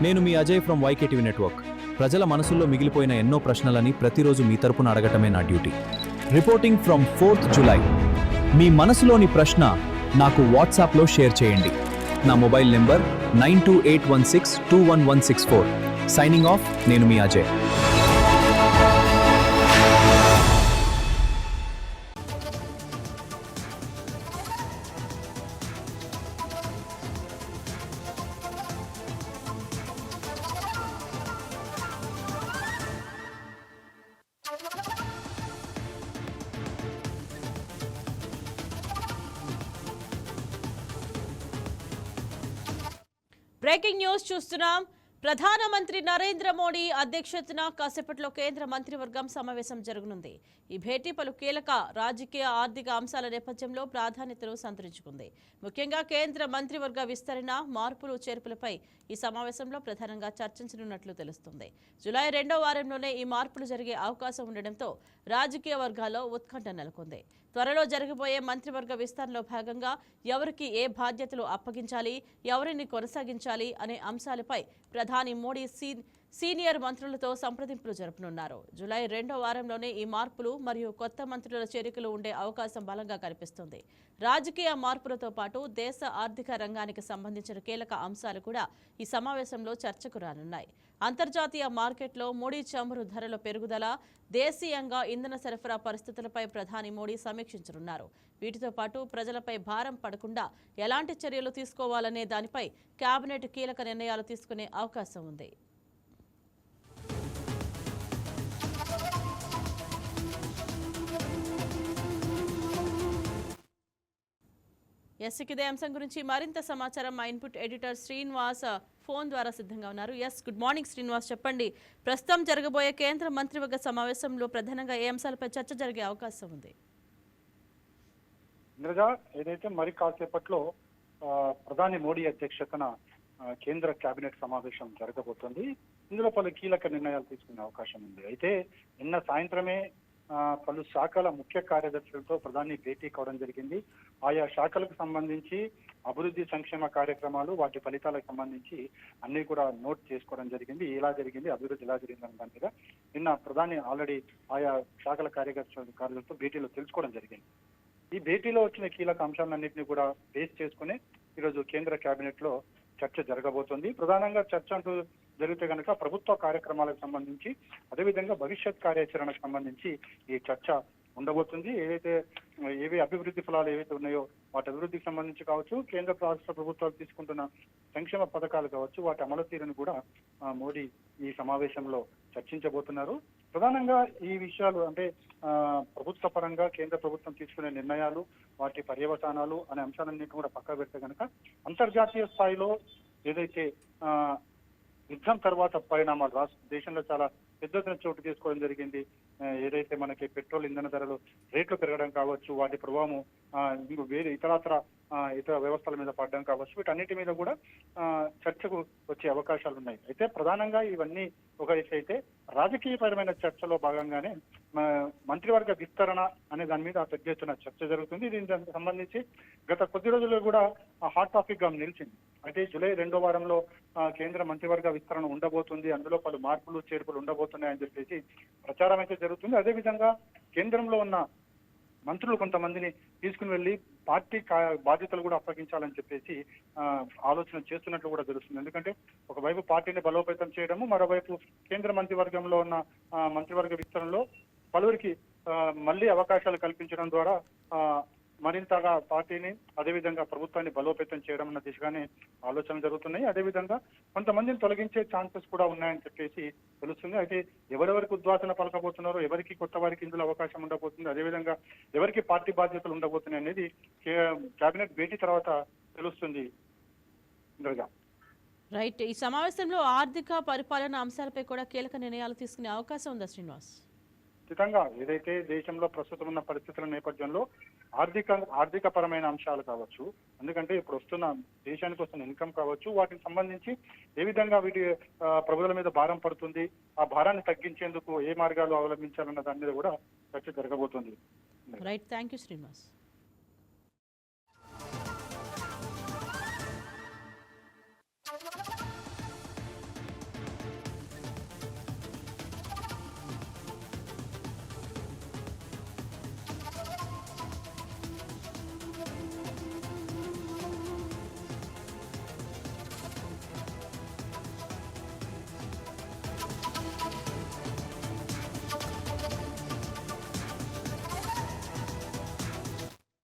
నేను మీ Ajay from వైకేటీవీ network. ప్రజల మనసుల్లో మిగిలిపోయిన ఎన్నో ప్రశ్నలని ప్రతిరోజు మీ తరపున అడగటమే నా duty. Reporting from 4th July. మీ మనసులోని ప్రశ్న నాకు వాట్సాప్లో షేర్ చేయండి. నా మొబైల్ నెంబర్ 9281621164. సైనింగ్ ఆఫ్, నేను మీ అజయ్. బ్రేకింగ్ న్యూస్ చూస్తున్నాం. ప్రధానమంత్రి నరేంద్ర మోడీ అధ్యక్షతన కాసేపట్లో కేంద్ర మంత్రివర్గం సమావేశం జరగనుంది. ఈ భేటీ పలు కీలక రాజకీయ ఆర్థిక అంశాల నేపథ్యంలో ప్రాధాన్యతను సంతరించుకుంది. ముఖ్యంగా కేంద్ర మంత్రివర్గ విస్తరణ, మార్పులు చేర్పులపై ఈ సమావేశంలో ప్రధానంగా చర్చించనున్నట్లు తెలుస్తుంది. జూలై 2వ వారంలోనే ఈ మార్పులు జరిగే అవకాశం ఉండడంతో రాజకీయ వర్గాల్లో ఉత్కంఠ నెలకొంది. త్వరలో జరగబోయే మంత్రివర్గ విస్తరణలో భాగంగా ఎవరికి ఏ బాధ్యతలు అప్పగించాలి, ఎవరిని కొనసాగించాలి అనే అంశాలపై ప్రధాని మోడీ సీనియర్ మంత్రులతో సంప్రదింపులు జరపనున్నారు. జూలై 2వ వారంలోనే ఈ మార్పులు మరియు కొత్త మంత్రుల చేరికలు ఉండే అవకాశం బలంగా కనిపిస్తుంది. రాజకీయ మార్పులతో పాటు దేశ ఆర్థిక రంగానికి సంబంధించిన కీలక అంశాలు కూడా ఈ సమావేశంలో చర్చకు రానున్నాయి. అంతర్జాతీయ మార్కెట్లో ముడి చమురు ధరల పెరుగుదల, దేశీయంగా ఇంధన సరఫరా పరిస్థితులపై ప్రధాని మోడీ సమీక్షించనున్నారు. వీటితో పాటు ప్రజలపై భారం పడకుండా ఎలాంటి చర్యలు తీసుకోవాలనే దానిపై కేబినెట్ కీలక నిర్ణయాలు తీసుకునే అవకాశం ఉంది. ఇదే అంశం గురించి మరింత సమాచారం మా ఇన్పుట్ ఎడిటర్ శ్రీనివాస్ ఫోన్ ద్వారా సిద్ధంగా ఉన్నారు. గుడ్ మార్నింగ్ శ్రీనివాస్, చెప్పండి. ప్రస్తుతం జరగబోయే కేంద్ర మంత్రివర్గ సమావేశంలో ప్రధానంగా ఏ అంశాలపై చర్చ జరిగే అవకాశం ఉంది? ఏదైతే మరి కాసేపట్లో ప్రధాని మోడీ అధ్యక్షతన కేంద్ర కేబినెట్ సమావేశం జరగబోతోంది. ఇందులో పలు కీలక నిర్ణయాలు తీసుకునే అవకాశం ఉంది. అయితే నిన్న సాయంత్రమే పలు శాఖల ముఖ్య కార్యదర్శులతో ప్రధాని భేటీ కావడం జరిగింది. ఆయా శాఖలకు సంబంధించి అభివృద్ధి సంక్షేమ కార్యక్రమాలు, వాటి ఫలితాలకు సంబంధించి అన్ని కూడా నోట్ చేసుకోవడం జరిగింది. ఎలా జరిగింది, అభివృద్ధి ఎలా జరిగిందన్న దాని మీద నిన్న ప్రధాని ఆల్రెడీ ఆయా శాఖల కార్యదర్శులతో భేటీలో తెలుసుకోవడం జరిగింది. ఈ భేటీలో వచ్చిన కీలక అంశాలన్నింటినీ కూడా బేస్ చేసుకుని ఈరోజు కేంద్ర కేబినెట్ లో చర్చ జరగబోతోంది. ప్రధానంగా చర్చ అంటూ జరిగితే కనుక ప్రభుత్వ కార్యక్రమాలకు సంబంధించి, అదేవిధంగా భవిష్యత్ కార్యాచరణకు సంబంధించి ఈ చర్చ ఉండబోతుంది. ఏవి అభివృద్ధి ఫలాలు ఏవైతే ఉన్నాయో వాటి అభివృద్ధికి సంబంధించి కావచ్చు, కేంద్ర రాష్ట్ర ప్రభుత్వాలు తీసుకుంటున్న సంక్షేమ పథకాలు కావచ్చు, వాటి అమలు తీరును కూడా మోడీ ఈ సమావేశంలో చర్చించబోతున్నారు. ప్రధానంగా ఈ విషయాలు అంటే ప్రభుత్వ పరంగా కేంద్ర ప్రభుత్వం తీసుకునే నిర్ణయాలు, వాటి పర్యవసానాలు అనే అంశాలన్నింటినీ కూడా పక్కన పెడితే కనుక అంతర్జాతీయ స్థాయిలో ఏదైతే యుద్ధం తర్వాత పరిణామాలు దేశంలో చాలా పెద్ద ఎత్తున చోటు తీసుకోవడం జరిగింది. ఏదైతే మనకి పెట్రోల్ ఇంధన ధరలు రేట్లు పెరగడం కావచ్చు, వాటి ప్రభావం వేరే ఇతర వ్యవస్థల మీద పడడం కావచ్చు, వీటన్నిటి మీద కూడా చర్చకు వచ్చే అవకాశాలు ఉన్నాయి. అయితే ప్రధానంగా ఇవన్నీ ఒక అయితే రాజకీయపరమైన చర్చలో భాగంగానే మంత్రివర్గ విస్తరణ అనే దాని మీద పెద్ద ఎత్తున చర్చ జరుగుతుంది. దీనికి సంబంధించి గత కొద్ది రోజుల్లో కూడా హాట్ టాపిక్ గా నిలిచింది. అయితే జూలై 2వ వారంలో కేంద్ర మంత్రివర్గ విస్తరణ ఉండబోతుంది, అందులో పలు మార్పులు చేర్పులు ఉండబోతున్నాయని చెప్పేసి ప్రచారం అయితే జరుగుతుంది. అదేవిధంగా కేంద్రంలో ఉన్న మంత్రులు కొంతమందిని తీసుకుని వెళ్లి పార్టీ బాధ్యతలు కూడా అప్పగించాలని చెప్పేసి ఆలోచన చేస్తున్నట్లు కూడా తెలుస్తుంది. ఎందుకంటే ఒకవైపు పార్టీని బలోపేతం చేయడము, మరోవైపు కేంద్ర మంత్రివర్గంలో ఉన్న మంత్రివర్గ విస్తరణలో పలువురికి మళ్లీ అవకాశాలు కల్పించడం ద్వారా మరింతగా పార్టీని, అదేవిధంగా ప్రభుత్వాన్ని బలోపేతం చేయడం అన్న దిశగానే ఆలోచనలు జరుగుతున్నాయి. అదేవిధంగా కొంతమందిని తొలగించే ఛాన్సెస్ కూడా ఉన్నాయని చెప్పేసి తెలుస్తుంది. అయితే ఎవరెవరికి ఉద్వాసన పలకబోతున్నారో, ఎవరికి కొత్త వారికి ఇందులో అవకాశం ఉండబోతుంది, అదేవిధంగా ఎవరికి పార్టీ బాధ్యతలు ఉండబోతున్నాయి అనేది కేబినెట్ భేటీ తర్వాత తెలుస్తుంది. రైట్. ఈ సమావేశంలో ఆర్థిక పరిపాలన అంశాలపై కూడా కీలక నిర్ణయాలు తీసుకునే అవకాశం ఉందా శ్రీనివాస్? ఖచ్చితంగా. ఏదైతే దేశంలో ప్రస్తుతం ఉన్న పరిస్థితుల నేపథ్యంలో ఆర్థిక పరమైన అంశాలు కావచ్చు, ఎందుకంటే ఇప్పుడు వస్తున్న దేశానికి వస్తున్న ఇన్కమ్ కావచ్చు, వాటికి సంబంధించి ఏ విధంగా వీటి ప్రభుత్వాల మీద భారం పడుతుంది, ఆ భారాన్ని తగ్గించేందుకు ఏ మార్గాలు అవలంబించాలన్న దాని మీద కూడా చర్చ జరగబోతుంది. Right, thank you Srinivas.